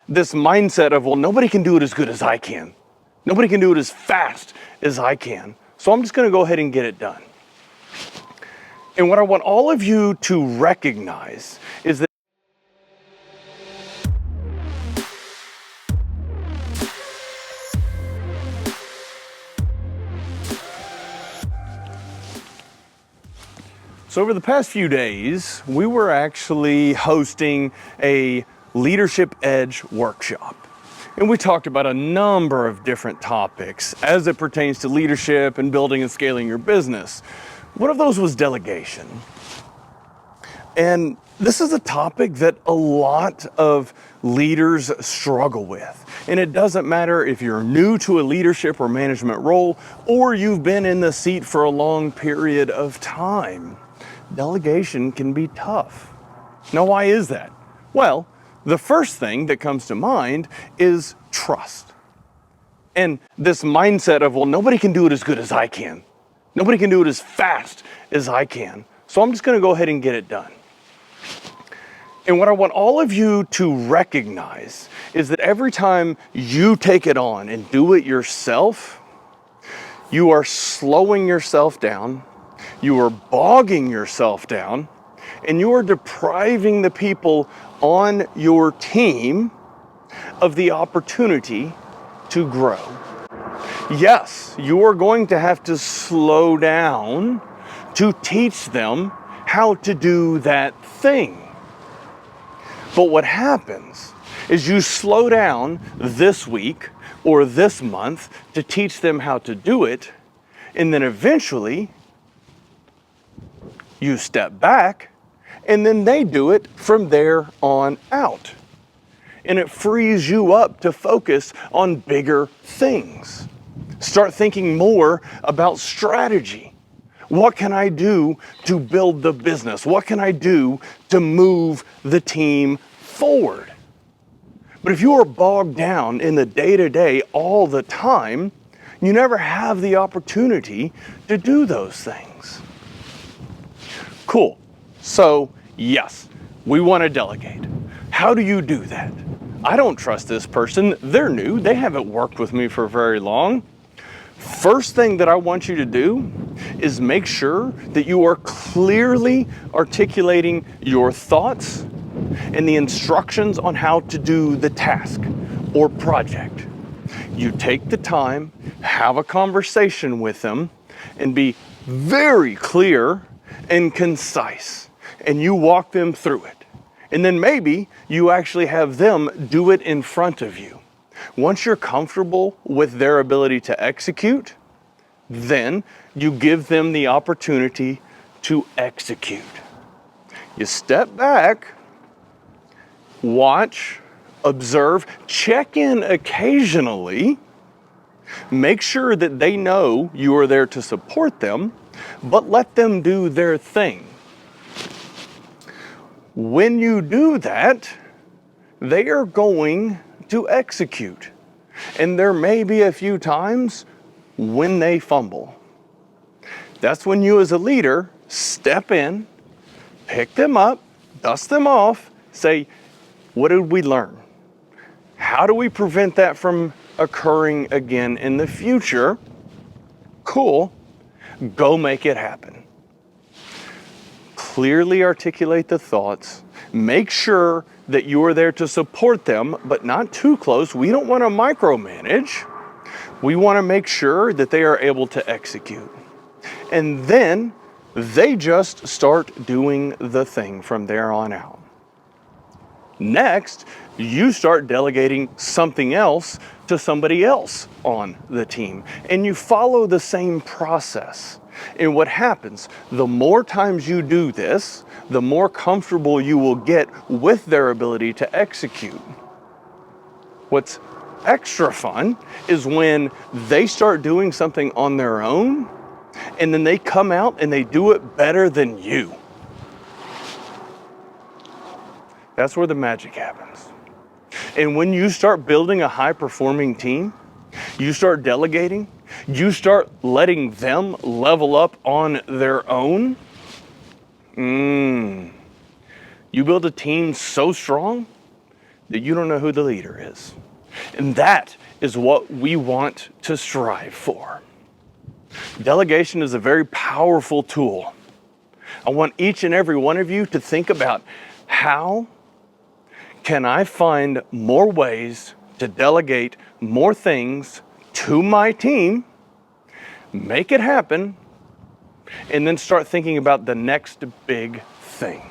this mindset of, well, nobody can do it as good as I can. Nobody can do it as fast as I can. So I'm just going to go ahead and get it done. And what I want all of you to recognize is that so over the past few days, we were actually hosting a Leadership Edge workshop. And we talked about a number of different topics as it pertains to leadership and building and scaling your business. One of those was delegation. And this is a topic that a lot of leaders struggle with. And it doesn't matter if you're new to a leadership or management role, or you've been in the seat for a long period of time. Delegation can be tough. Now, why is that? Well, the first thing that comes to mind is trust. And this mindset of, well, nobody can do it as good as I can. Nobody can do it as fast as I can. So I'm just going to go ahead and get it done. And what I want all of you to recognize is that every time you take it on and do it yourself, you are slowing yourself down, you are bogging yourself down, and you are depriving the people on your team of the opportunity to grow. Yes, you are going to have to slow down to teach them how to do that thing. But what happens is you slow down this week or this month to teach them how to do it, and then eventually you step back and then they do it from there on out. And it frees you up to focus on bigger things. Start thinking more about strategy. What can I do to build the business? What can I do to move the team forward? But if you are bogged down in the day-to-day all the time, you never have the opportunity to do those things. Cool. So, yes, we want to delegate. How do you do that? I don't trust this person. They're new. They haven't worked with me for very long. First thing that I want you to do is make sure that you are clearly articulating your thoughts and the instructions on how to do the task or project. You take the time, have a conversation with them, and be very clear and concise. And you walk them through it. And then maybe you actually have them do it in front of you. Once you're comfortable with their ability to execute, then you give them the opportunity to execute. You step back, watch, observe, check in occasionally, make sure that they know you are there to support them, but let them do their thing. When you do that, they are going to execute. And there may be a few times when they fumble. That's when you as a leader step in, pick them up, dust them off, say, what did we learn? How do we prevent that from occurring again in the future? Cool. Go make it happen. Clearly articulate the thoughts. Make sure that you are there to support them, but not too close. We don't want to micromanage. We want to make sure that they are able to execute. And then they just start doing the thing from there on out. Next, you start delegating something else to somebody else on the team. And you follow the same process. And what happens, the more times you do this, the more comfortable you will get with their ability to execute. What's extra fun is when they start doing something on their own, and then they come out and they do it better than you. That's where the magic happens. And when you start building a high-performing team, you start delegating, you start letting them level up on their own, you build a team so strong that you don't know who the leader is. And that is what we want to strive for. Delegation is a very powerful tool. I want each and every one of you to think about, how can I find more ways to delegate more things to my team, make it happen, and then start thinking about the next big thing.